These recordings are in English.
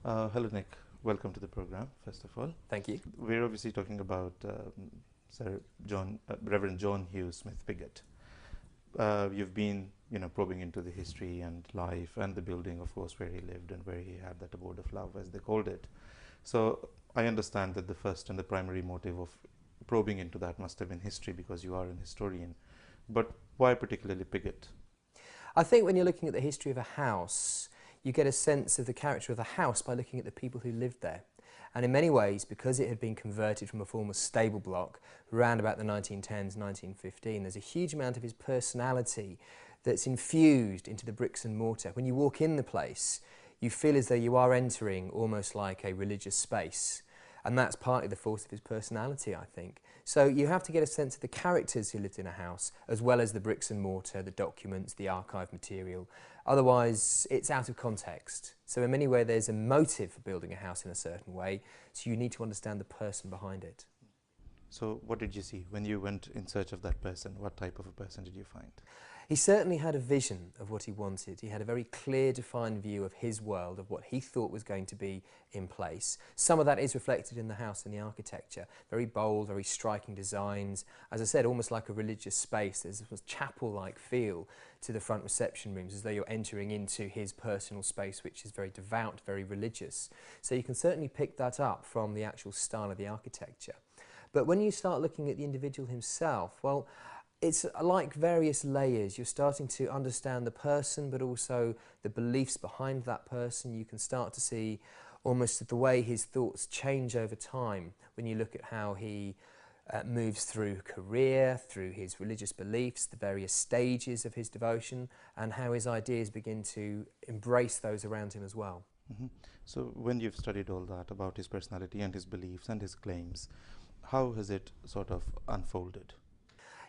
Hello, Nick. Welcome to the program, first of all. Thank you. We're obviously talking about Reverend John Hugh Smyth-Piggot. You've been, probing into the history and life and the building, of course, where he lived and where he had that abode of love, as they called it. So I understand that the first and the primary motive of probing into that must have been history, because you are an historian. But why particularly Piggot? I think when you're looking at the history of a house, you get a sense of the character of the house by looking at the people who lived there. And in many ways, because it had been converted from a former stable block around about the 1910s, 1915, there's a huge amount of his personality that's infused into the bricks and mortar. When you walk in the place, you feel as though you are entering almost like a religious space. And that's partly the force of his personality, I think. So you have to get a sense of the characters who lived in a house, as well as the bricks and mortar, the documents, the archive material. Otherwise, it's out of context. So in many ways, there's a motive for building a house in a certain way, so you need to understand the person behind it. So what did you see when you went in search of that person? What type of a person did you find? He certainly had a vision of what he wanted. He had a very clear, defined view of his world, of what he thought was going to be in place. Some of that is reflected in the house and the architecture. Very bold, very striking designs. As I said, almost like a religious space. There's a chapel-like feel to the front reception rooms, as though you're entering into his personal space, which is very devout, very religious. So you can certainly pick that up from the actual style of the architecture. But when you start looking at the individual himself, well, it's like various layers. You're starting to understand the person, but also the beliefs behind that person. You can start to see almost the way his thoughts change over time when you look at how he moves through career, through his religious beliefs, the various stages of his devotion, and how his ideas begin to embrace those around him as well. Mm-hmm. So when you've studied all that about his personality and his beliefs and his claims, how has it sort of unfolded?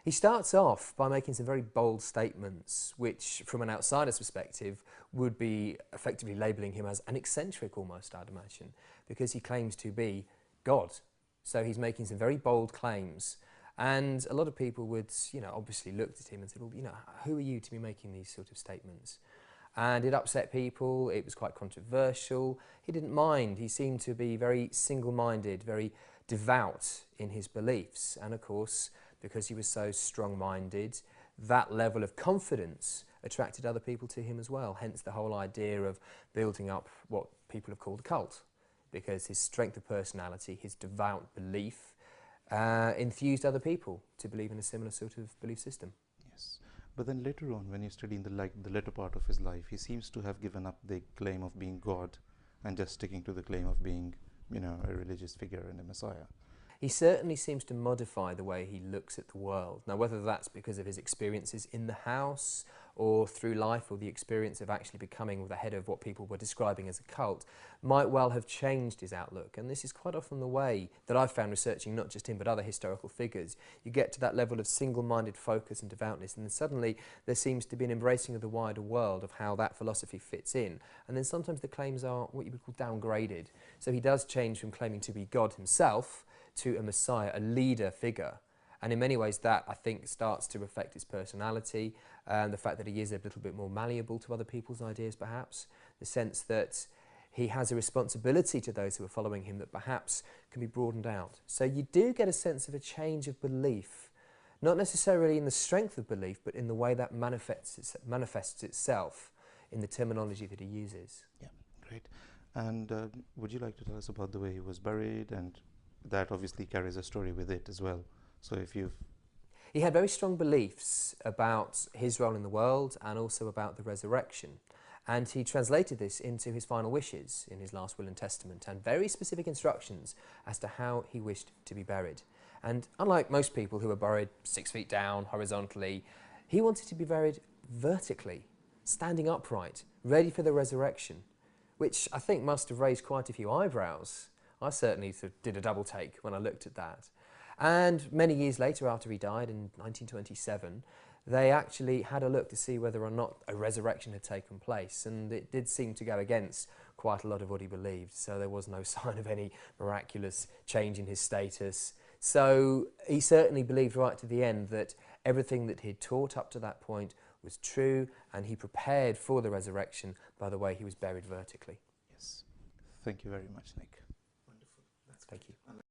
He starts off by making some very bold statements, which from an outsider's perspective would be effectively labelling him as an eccentric almost, I'd imagine, because he claims to be God. So he's making some very bold claims, and a lot of people would, obviously looked at him and said, well, who are you to be making these sort of statements? And it upset people, it was quite controversial. He didn't mind, he seemed to be very single-minded, very devout in his beliefs, and of course, because he was so strong-minded, that level of confidence attracted other people to him as well, hence the whole idea of building up what people have called a cult, because his strength of personality, his devout belief, enthused other people to believe in a similar sort of belief system. Yes, but then later on, when you study in the later part of his life, he seems to have given up the claim of being God and just sticking to the claim of being, a religious figure and a Messiah. He certainly seems to modify the way he looks at the world. Now, whether that's because of his experiences in the house or through life, or the experience of actually becoming the head of what people were describing as a cult, might well have changed his outlook. And this is quite often the way that I've found researching not just him but other historical figures. You get to that level of single-minded focus and devoutness, and then suddenly there seems to be an embracing of the wider world, of how that philosophy fits in. And then sometimes the claims are what you would call downgraded. So he does change from claiming to be God himself to a Messiah, a leader figure. And in many ways that, I think, starts to reflect his personality, the fact that he is a little bit more malleable to other people's ideas perhaps, the sense that he has a responsibility to those who are following him that perhaps can be broadened out. So you do get a sense of a change of belief, not necessarily in the strength of belief, but in the way that manifests itself in the terminology that he uses. Yeah, great. And would you like to tell us about the way he was buried? And that obviously carries a story with it as well. So if you've... He had very strong beliefs about his role in the world and also about the resurrection. And he translated this into his final wishes in his last will and testament, and very specific instructions as to how he wished to be buried. And unlike most people who are buried 6 feet down, horizontally, he wanted to be buried vertically, standing upright, ready for the resurrection, which I think must have raised quite a few eyebrows. I certainly sort of did a double take when I looked at that. And many years later, after he died in 1927, they actually had a look to see whether or not a resurrection had taken place, and it did seem to go against quite a lot of what he believed, so there was no sign of any miraculous change in his status. So he certainly believed right to the end that everything that he'd taught up to that point was true, and he prepared for the resurrection by the way he was buried vertically. Yes. Thank you very much, Nick.